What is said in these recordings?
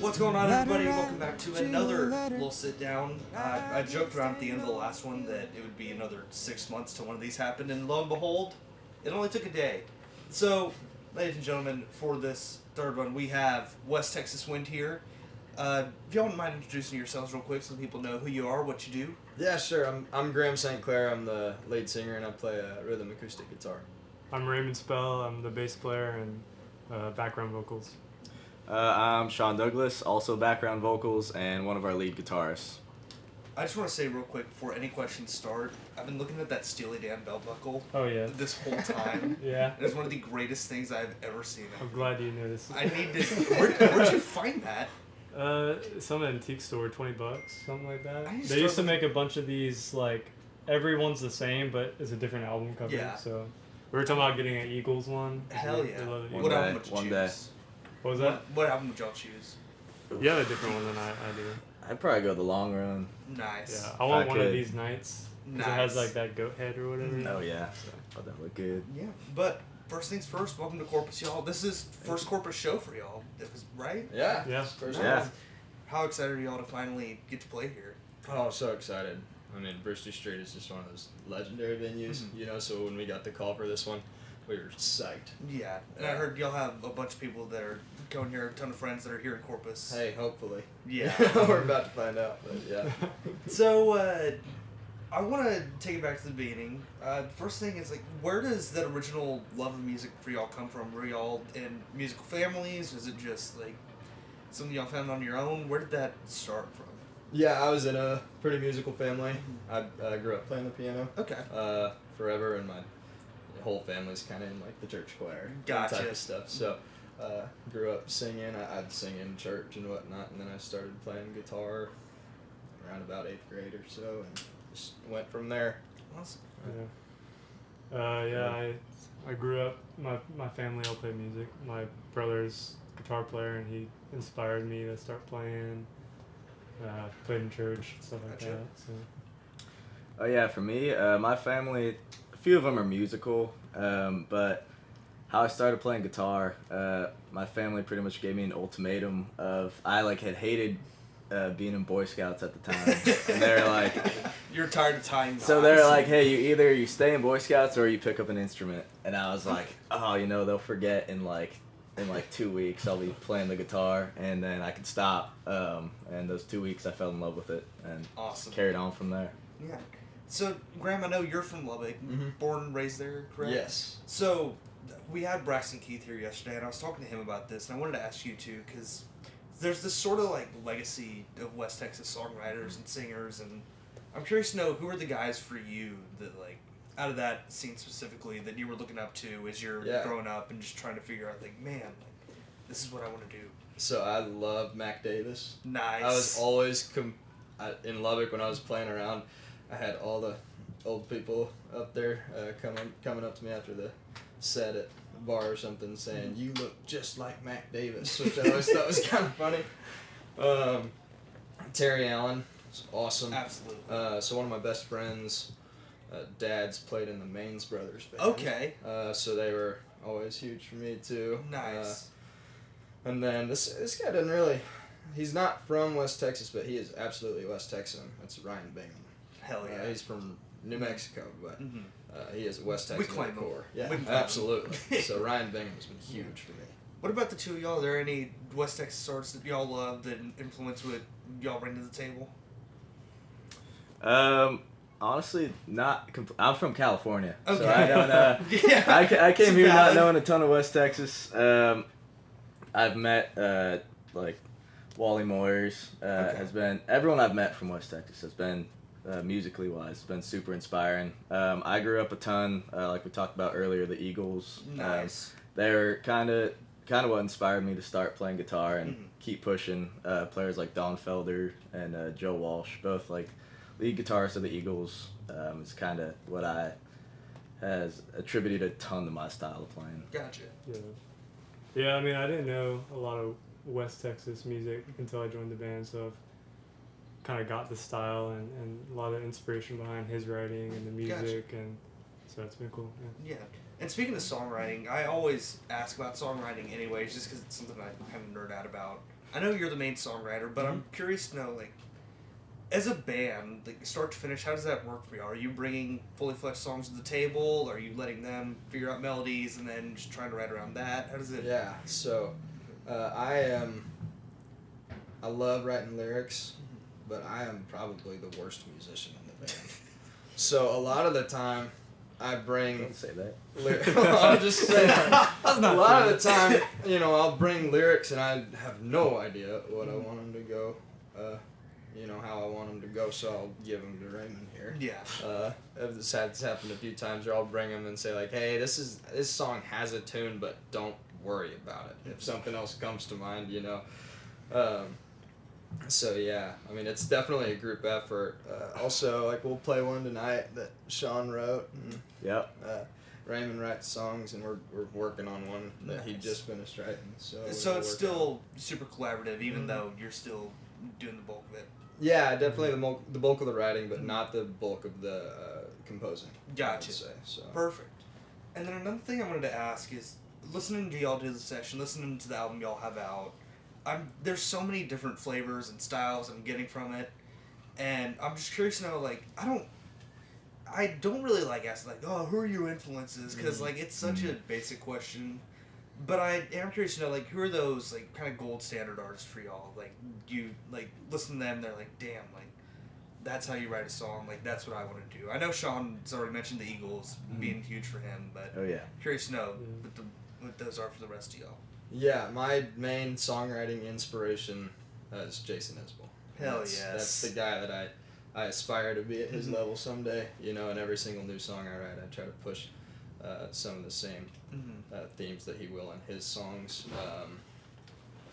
What's going on, everybody? Welcome back to another little sit down. I joked around at the end of the last one that it would be another 6 months till one of these happened, and lo and behold, it only took a day. So, ladies and gentlemen, for this third one, we have West Texas Wind here. If y'all wouldn't mind introducing yourselves real quick so people know who you are, what you do. Yeah, sure. I'm Graham St. Clair. I'm the lead singer, and I play rhythm acoustic guitar. I'm Raymond Spell. I'm the bass player and background vocals. I'm Sean Douglas, also background vocals and one of our lead guitarists. I just want to say real quick before any questions start, I've been looking at that Steely Dan belt buckle this whole time. Yeah. It's one of the greatest things I've ever seen. I'm glad you noticed. I need to... Where'd you find that? Some antique store, $20, something like that. They They used to make a bunch of these, like, everyone's the same, but it's a different album cover. Yeah. So we were talking about getting an Eagles one. Hell yeah. They love it. What album would you One choose? day. What was that? What album would y'all choose? You have a different one than I do. I'd probably go the long run. Nice. Yeah, I want I one of could. these nights. Because Nice. it has, like, that goat head or whatever. Oh yeah, thought that looked good. Yeah, but first things first, welcome to Corpus, y'all. This is first Corpus show for y'all. It was right? Yeah. Yeah. First Yeah. one. How excited are y'all to finally get to play here? Oh, so excited. I mean, Brewster Street is just one of those legendary venues, Mhm. you know, so when we got the call for this one, we were psyched. Yeah, and I heard y'all have a bunch of people that are going here, a ton of friends that are here in Corpus. Hey, hopefully. Yeah. We're about to find out, but yeah. So, I want to take it back to the beginning. First thing is, like, where does that original love of music for y'all come from? Were y'all in musical families? Was it just, like, something y'all found on your own? Where did that start from? Yeah, I was in a pretty musical family. I grew up playing the piano Okay. forever, and my whole family's kind of in, like, the church choir that type Gotcha. of stuff. So, grew up singing. I'd sing in church and whatnot, and then I started playing guitar around about 8th grade or so, and just went from there. Awesome. I grew up, my family all played music. My brother's guitar player, and he inspired me to start playing. Played in church, stuff like Gotcha. that. So. Oh yeah, for me, my family, a few of them are musical, but how I started playing guitar, my family pretty much gave me an ultimatum of I had hated being in Boy Scouts at the time, and they're like, You're tired of tying so knots. they're like, hey, you stay in Boy Scouts or you pick up an instrument, and I was like, oh, they'll forget in 2 weeks I'll be playing the guitar and then I can stop. And those 2 weeks I fell in love with it and Awesome. carried on from there. Yeah. So, Graham, I know you're from Lubbock, Mhm. born and raised there, correct? Yes. So, we had Braxton Keith here yesterday, and I was talking to him about this, and I wanted to ask you too, because there's this sort of legacy of West Texas songwriters and singers, and I'm curious to know who are the guys for you that out of that scene specifically that you were looking up to as you're growing up and just trying to figure out man, this is what I want to do. So I love Mac Davis. Nice. I was always in Lubbock when I was playing around. I had all the old people up there coming up to me after the set at the bar or something saying, "You look just like Mac Davis," which I always thought was kind of funny. Terry Allen was awesome. Absolutely. So one of my best friends' dads played in the Maines Brothers band. Okay. So they were always huge for me too. Nice. And then this guy doesn't really. He's not from West Texas, but he is absolutely West Texan. That's Ryan Bingham. Hell yeah. He's from New Mexico, but Mhm. he is a West We Texan claim at the him. core. Yeah, We claim him. absolutely. So Ryan Bingham has been huge for me. What about the two of y'all? Are there any West Texas artists that y'all love that influence what y'all bring to the table? Honestly, not. I'm from California, Okay. so I don't. Yeah. I came It's here not valid. knowing a ton of West Texas. I've met Wally Moyers. Has been everyone I've met from West Texas has been musically wise. Been super inspiring. I grew up a ton, like we talked about earlier, the Eagles. Nice. They're kind of what inspired me to start playing guitar and keep pushing. Players like Don Felder and Joe Walsh, both lead guitarist of the Eagles, is kind of what has attributed a ton to my style of playing. Gotcha. Yeah, I mean, I didn't know a lot of West Texas music until I joined the band, so I've kind of got the style and a lot of inspiration behind his writing and the music, and so it's been cool. Yeah. And speaking of songwriting, I always ask about songwriting anyways, just because it's something I kind of nerd out about. I know you're the main songwriter, but I'm curious to know, like, as a band, like start to finish, how does that work for you? Are you bringing fully fleshed songs to the table? Are you letting them figure out melodies and then just trying to write around that? How does it? Yeah. So, I love writing lyrics, but I am probably the worst musician in the band. So a lot of the time, I bring. Don't say that. I'm just saying. A lot of the time, I'll bring lyrics and I have no idea what I want them to go. How I want them to go, so I'll give them to Raymond here. Yeah. This has happened a few times where I'll bring them and say like, hey, this song has a tune, but don't worry about it. If something else comes to mind, So yeah, I mean it's definitely a group effort. Also, like we'll play one tonight that Sean wrote. And, Yep. Raymond writes songs, and we're working on one that he Nice. just finished writing. So So we're it's working still super collaborative, even though you're still doing the bulk of it. Yeah, definitely the bulk of the writing, but not the bulk of the composing. Gotcha. I would say, so. Perfect. And then another thing I wanted to ask is, listening to y'all do the session, listening to the album y'all have out, there's so many different flavors and styles I'm getting from it, and I'm just curious to know, like, I don't really like asking, like, oh, who are your influences? Because, like, it's such a basic question. But I am curious to know, like, who are those, like, kind of gold standard artists for y'all? Like, you, like, listen to them, they're like, damn, like, that's how you write a song. Like, that's what I want to do. I know Sean's already mentioned the Eagles being huge for him, but Oh yeah. curious to know what those are for the rest of y'all. Yeah, my main songwriting inspiration is Jason Isbell. Hell That's yes. the guy that I aspire to be at his level someday. And every single new song I write, I try to push some of the same themes that he will in his songs.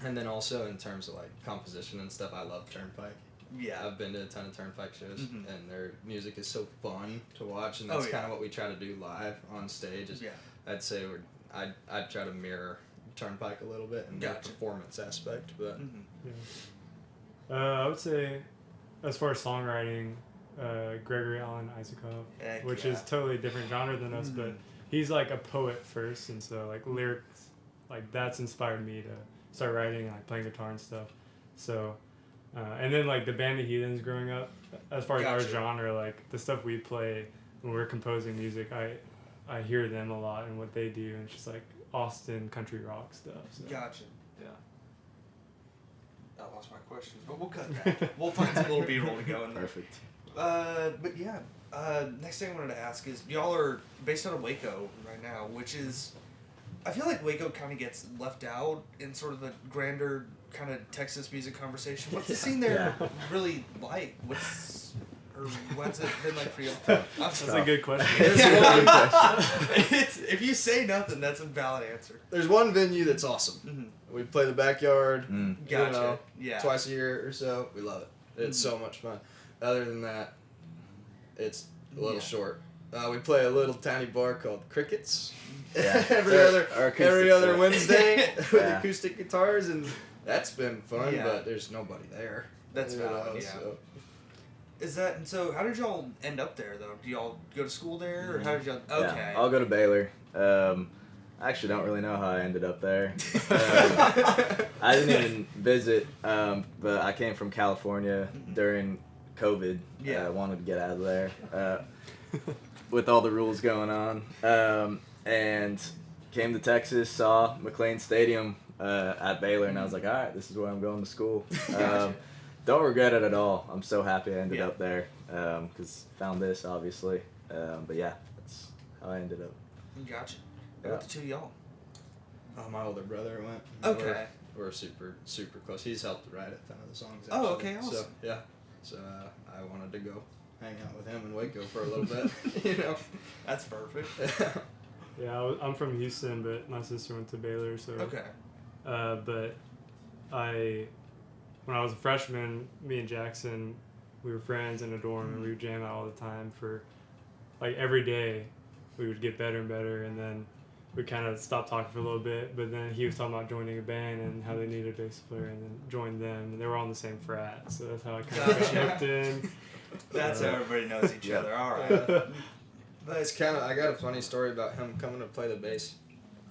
And then also in terms of like composition and stuff, I love Turnpike. Yeah. I've been to a ton of Turnpike shows, Mhm. and their music is so fun to watch, and Oh, that's yeah. kind of what we try to do live on stage. Is Yeah. I'd say I'd try to mirror Turnpike a little bit in the Gotcha. performance aspect, but I would say, as far as songwriting, Gregory Alan Icehouse, Heck which yeah. is totally different genre than us, but he's like a poet first, and so like lyrics, like that's inspired me to start writing, like playing guitar and stuff. So, and then like the band The Heathens growing up, as far as our Gotcha. genre, like the stuff we play when we're composing music, I hear them a lot and what they do, and it's just like Austin country rock stuff. So. Gotcha. Yeah. I lost my questions, but we'll cut that. We'll find some little B-roll to go in there. Perfect. But yeah, next thing I wanted to ask is, y'all are based out of Waco right now, which is, I feel like Waco kind of gets left out in sort of the grander kind of Texas music conversation. What's the scene there really like? What's it been like for y'all? That's a good question. If you say nothing, that's a valid answer. there's one venue that's awesome. Mm-hmm. We play the backyard, Gotcha. Yeah. twice a year or so. We love it. It's so much fun. Other than that, it's a little short. We play a little tiny bar called Crickets Yeah. every Our other acoustic Wednesday with Yeah. acoustic guitars, and that's been fun. Yeah. But there's nobody there. That's valid, yeah. So. Is that, and so how did y'all end up there though? Do y'all go to school there, or how did y'all? Okay. Yeah, I'll go to Baylor. I actually don't really know how I ended up there. I didn't even visit, but I came from California during COVID. Yeah. I wanted to get out of there with all the rules going on. And came to Texas, saw McLean Stadium at Baylor, and I was like, all right, this is where I'm going to school. Gotcha. Don't regret it at all. I'm so happy I ended Yeah. up there because found this, obviously. But yeah, that's how I ended up. Gotcha. Yeah. What the two of y'all? My older brother went. Okay. We're super close. He's helped write a ton of the songs. Oh, actually. okay, awesome. So yeah, so I wanted to go hang out with him in Waco for a little bit. That's perfect. Yeah, I'm from Houston, but my sister went to Baylor, so. Okay. But when I was a freshman, me and Jackson, we were friends in a dorm, and we would jam out all the time for, like, every day. We would get better and better, and then we kind of stopped talking for a little bit. But then he was talking about joining a band and how they needed a bass player, and then joined them. And they were all in the same frat, so that's how I kind of shipped in. That's how everybody knows each other. All right. But it's kind of, I got a funny story about him coming to play the bass.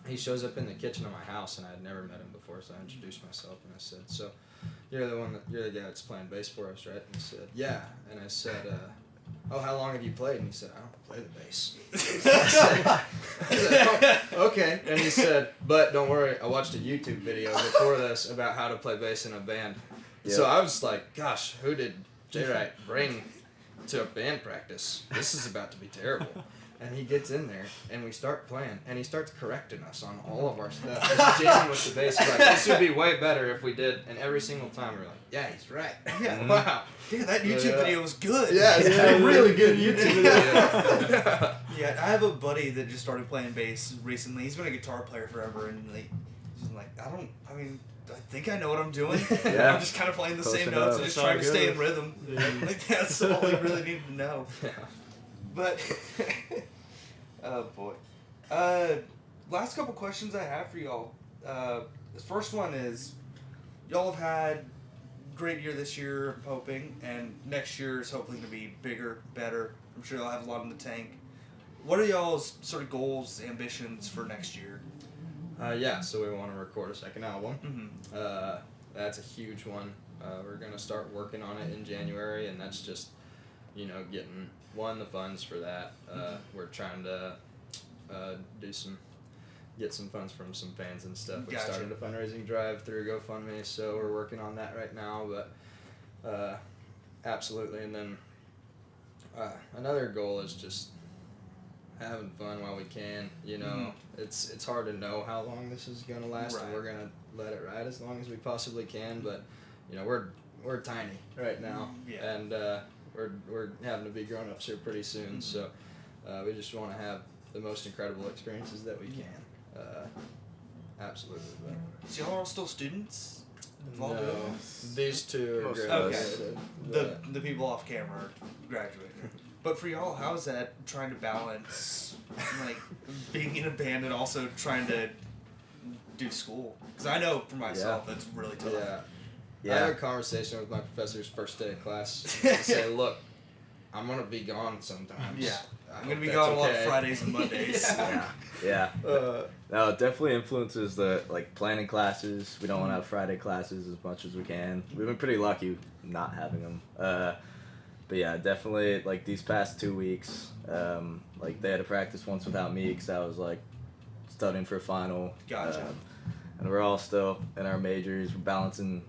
he shows up in the kitchen of my house, and I had never met him before, so I introduced myself, and I said, so, you're the guy that's playing bass for us, right? And he said, yeah. And I said, oh, how long have you played? And he said, I don't play the bass. I said, oh, okay. And he said, but don't worry, I watched a YouTube video before this about how to play bass in a band. Yeah. So I was like, gosh, who did J-Wright bring to a band practice? This is about to be terrible. And he gets in there, and we start playing, and he starts correcting us on all of our stuff. Just jamming with the bass. He's like, this would be way better if we did. And every single time we're like, yeah, he's right. Yeah. Wow. Yeah, that YouTube video was good. Yeah, it's a really good YouTube video. Yeah, I have a buddy that just started playing bass recently. He's been a guitar player forever, and he's like, I think I know what I'm doing. Yeah. I'm just kind of playing the Close same enough. notes and just That's trying to how it stay in goes. rhythm. Yeah. Like, that's all you really need to know. Yeah. But, oh boy. Last couple questions I have for y'all. The first one is, y'all have had great year this year, I'm hoping, and next year is hopefully going to be bigger, better. I'm sure y'all have a lot in the tank. What are y'all's sort of goals, ambitions for next year? Yeah, so we want to record a second album. Mm-hmm. That's a huge one. We're going to start working on it in January, and that's just, getting, the funds for that. We're trying to get some funds from some fans and stuff. We Gotcha. started a fundraising drive through GoFundMe, so we're working on that right now, but absolutely. And then another goal is just having fun while we can. It's hard to know how long this is gonna last, and Right. we're gonna let it ride as long as we possibly can. But we're tiny right now, Yeah. and we're having to be grown ups here pretty soon. So we just want to have the most incredible experiences that we can. Absolutely. But So y'all are still students? Involved in no, this? these two are Most of graduated. The people off camera are graduating. But for y'all, how is that trying to balance, like, being in a band and also trying to do school? Because I know for myself, it's really tough. I had a conversation with my professor's first day of class. I say, look, I'm going to be gone sometimes. Yeah. I I'm going to hope be gone that's a lot okay." Fridays and Mondays. Yeah. No, it definitely influences the planning classes. We don't want to have Friday classes as much as we can. We've been pretty lucky not having them. But yeah, definitely these past 2 weeks, they had to practice once without me because I was studying for a final. Gotcha. And we're all still in our majors. We're balancing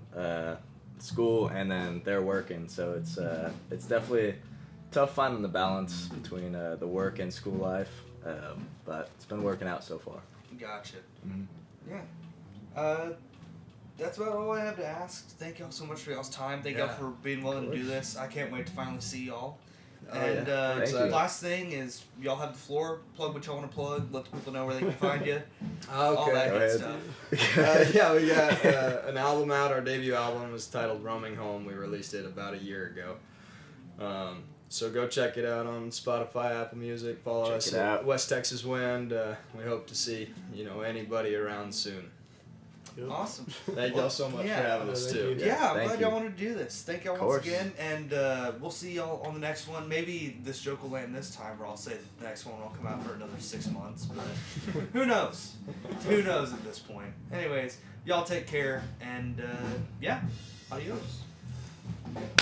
school and then they're working, so it's definitely tough finding the balance between the work and school life. But it's been working out so far. Gotcha. Mm-hmm. Yeah. That's about all I have to ask. Thank y'all so much for y'all's time. Thank y'all for being willing to do this. I can't wait to finally see y'all. Oh, And yeah. Thank you. last thing is, y'all have the floor. Plug what y'all want to plug. Let the people know where they can find you. Okay. All that Go good ahead. stuff. Yeah, we got an album out. Our debut album was titled Roaming Home. We released it about a year ago. So go check it out on Spotify, Apple Music. Follow Check us it at out. West Texas Wind. We hope to see anybody around soon. Yep. Awesome. Thank y'all so much Yeah. for having us Thank too. you. Yeah, I'm thank glad you. y'all wanted to do this. Thank y'all Of once course. again, and we'll see y'all on the next one. Maybe this joke will land this time, or I'll say the next one will come out for another 6 months. But who knows? Who knows at this point? Anyways, y'all take care, and yeah, adios.